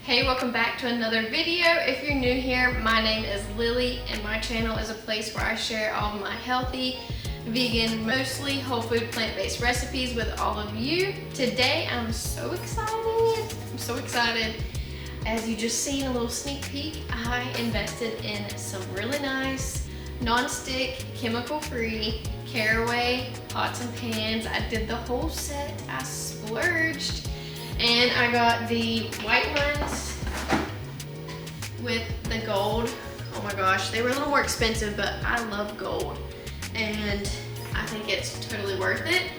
Hey, welcome back to another video. If you're new here, my name is Lily and my channel is a place where I share all of my healthy, vegan, mostly whole food, plant-based recipes with all of you. Today, I'm so excited. As you just seen a little sneak peek, I invested in some really nice, non-stick, chemical-free Caraway pots and pans. I did the whole set. I splurged. And I got the white ones with the gold. Oh my gosh, they were a little more expensive, but I love gold. And I think it's totally worth it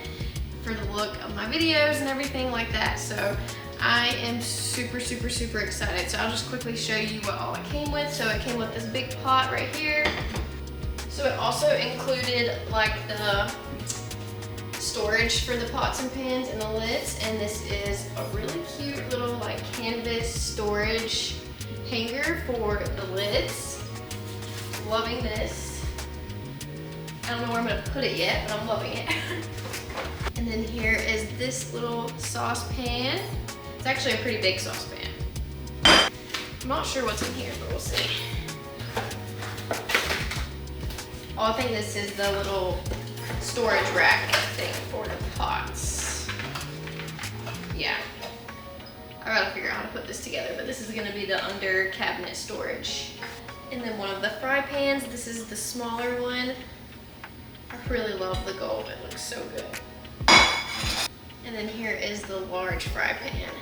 for the look of my videos and everything like that. So I am super excited. So I'll just quickly show you what all it came with. So it came with this big pot right here. So it also included like the storage for the pots and pans and the lids, and this is a really cute little like canvas storage hanger for the lids. Loving this. I don't know where I'm gonna put it yet, but I'm loving it. And then here is this little saucepan. It's actually a pretty big saucepan. I'm not sure what's in here, but we'll see. Oh, I think this is the little storage rack thing for the pots. Yeah. I gotta figure out how to put this together, but this is gonna be the under cabinet storage. And then one of the fry pans, this is the smaller one. I really love the gold, it looks so good. And then here is the large fry pan.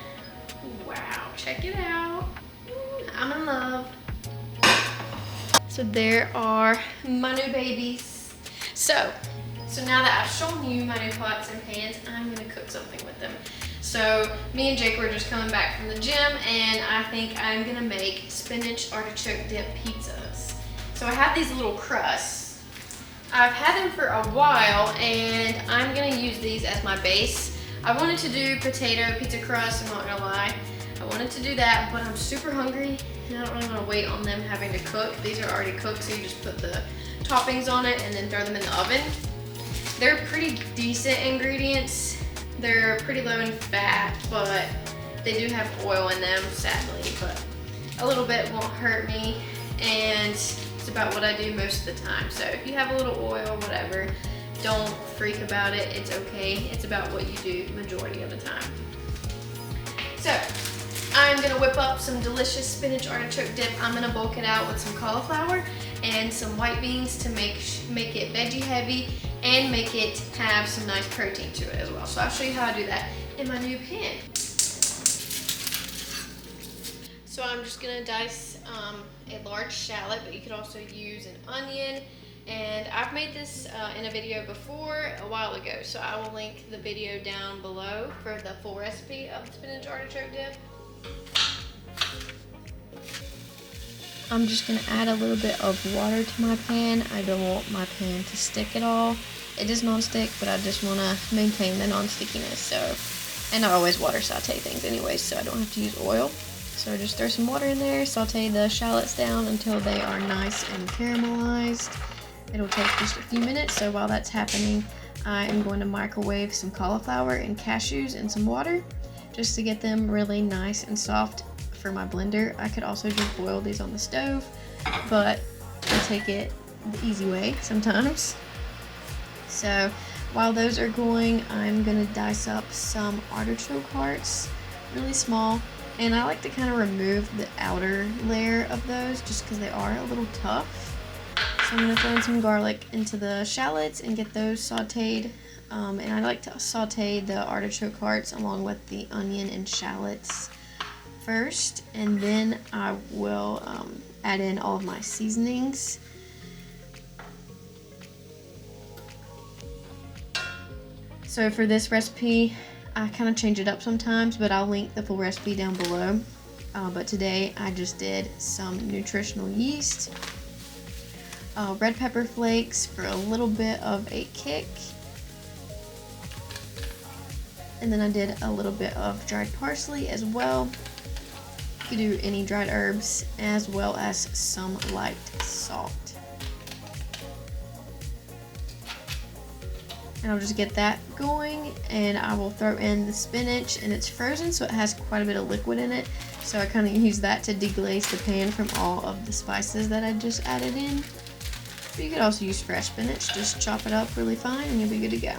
Wow, check it out. I'm in love. So there are my new babies. So now that I've shown you my new pots and pans, I'm gonna cook something with them. So me and Jake were just coming back from the gym, and I think I'm gonna make spinach artichoke dip pizzas. So I have these little crusts. I've had them for a while, and I'm gonna use these as my base. I wanted to do potato pizza crust, I'm not gonna lie. I wanted to do that, but I'm super hungry, and I don't really wanna wait on them having to cook. These are already cooked, so you just put the toppings on it and then throw them in the oven. They're pretty decent ingredients. They're pretty low in fat, but they do have oil in them, sadly, but a little bit won't hurt me, and it's about what I do most of the time. So if you have a little oil, whatever, don't freak about it, it's okay. It's about what you do majority of the time. So I'm gonna whip up some delicious spinach artichoke dip. I'm gonna bulk it out with some cauliflower and some white beans to make it veggie heavy and make it have some nice protein to it as well. So I'll show you how I do that in my new pan. So I'm just gonna dice a large shallot, but you could also use an onion. And I've made this in a video before a while ago, so I will link the video down below for the full recipe of the spinach artichoke dip. I'm just gonna add a little bit of water to my pan. I don't want my pan to stick at all. It is non-stick, but I just wanna maintain the non-stickiness. So, and I always water saute things anyway, so I don't have to use oil. So just throw some water in there, saute the shallots down until they are nice and caramelized. It'll take just a few minutes, so while that's happening, I am going to microwave some cauliflower and cashews in some water, just to get them really nice and soft for my blender. I could also just boil these on the stove, but I take it the easy way sometimes. So while those are going, I'm gonna dice up some artichoke hearts, really small, and I like to kind of remove the outer layer of those just because they are a little tough. So I'm gonna throw in some garlic into the shallots and get those sauteed. And I like to saute the artichoke hearts along with the onion and shallots first, and then I will add in all of my seasonings. So for this recipe, I kind of change it up sometimes, but I'll link the full recipe down below. But today I just did some nutritional yeast, red pepper flakes for a little bit of a kick, and then I did a little bit of dried parsley as well. You could do any dried herbs, as well as some light salt. and I'll just get that going, and I will throw in the spinach, and it's frozen so it has quite a bit of liquid in it, so I kind of use that to deglaze the pan from all of the spices that I just added in. But you could also use fresh spinach, just chop it up really fine and you'll be good to go.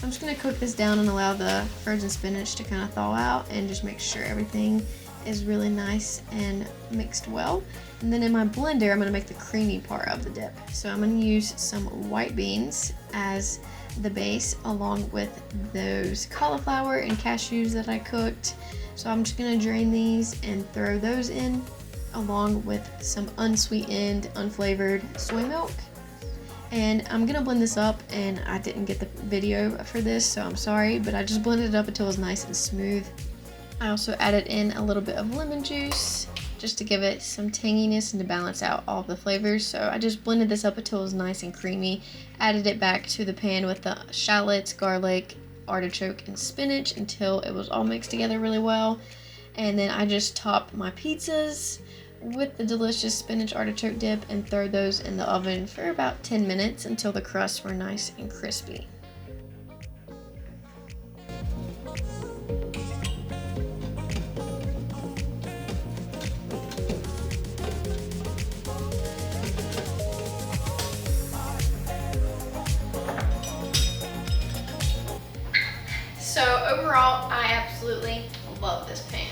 I'm just going to cook this down and allow the frozen spinach to kind of thaw out and just make sure everything is really nice and mixed well. And then in my blender, I'm going to make the creamy part of the dip. So I'm going to use some white beans as the base, along with those cauliflower and cashews that I cooked. So I'm just going to drain these and throw those in, along with some unsweetened, unflavored soy milk. And I'm gonna blend this up, and I didn't get the video for this, so I'm sorry, but I just blended it up until it was nice and smooth. I also added in a little bit of lemon juice just to give it some tanginess and to balance out all of the flavors. So I just blended this up until it was nice and creamy, added it back to the pan with the shallots, garlic, artichoke, and spinach until it was all mixed together really well. And then I just topped my pizzas with the delicious spinach artichoke dip and throw those in the oven for about 10 minutes until the crusts were nice and crispy. So overall, I absolutely love this pan.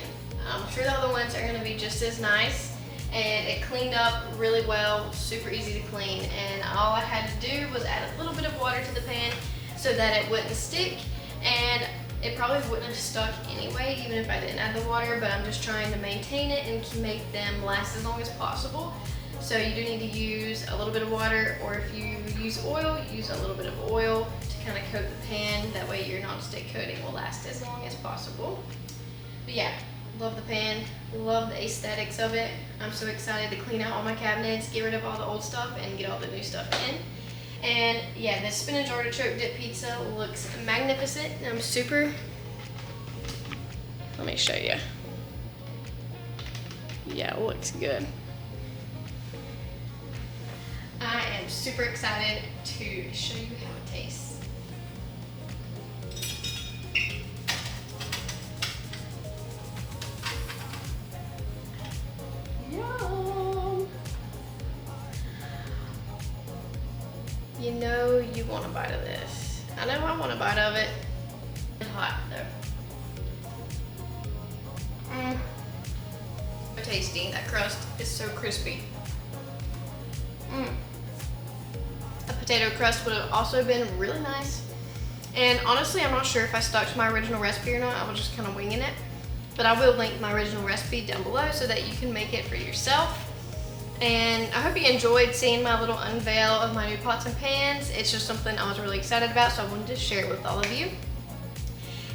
I'm sure the other ones are going to be just as nice, and it cleaned up really well, super easy to clean, and all I had to do was add a little bit of water to the pan so that it wouldn't stick, and it probably wouldn't have stuck anyway even if I didn't add the water, but I'm just trying to maintain it and make them last as long as possible. So you do need to use a little bit of water, or if you use oil, use a little bit of oil to kind of coat the pan. That way your non-stick coating will last as long as possible. But yeah, love the pan, love the aesthetics of it. I'm so excited to clean out all my cabinets, get rid of all the old stuff, and get all the new stuff in. And yeah, the spinach artichoke dip pizza looks magnificent, and I'm super, let me show you. Yeah, it looks good. I am super excited to show you how it tastes. Yum! You know you want a bite of this. I know I want a bite of it. It's hot though. So tasty. That crust is so crispy. A potato crust would have also been really nice. And honestly, I'm not sure if I stuck to my original recipe or not. I was just kind of winging it. But I will link my original recipe down below so that you can make it for yourself. And I hope you enjoyed seeing my little unveil of my new pots and pans. It's just something I was really excited about, so I wanted to share it with all of you.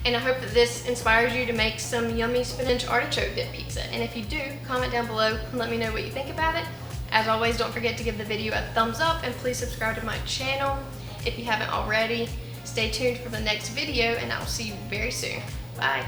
And I hope that this inspires you to make some yummy spinach artichoke dip pizza. And if you do, comment down below and let me know what you think about it. As always, don't forget to give the video a thumbs up, and please subscribe to my channel if you haven't already. Stay tuned for the next video, and I'll see you very soon. Bye.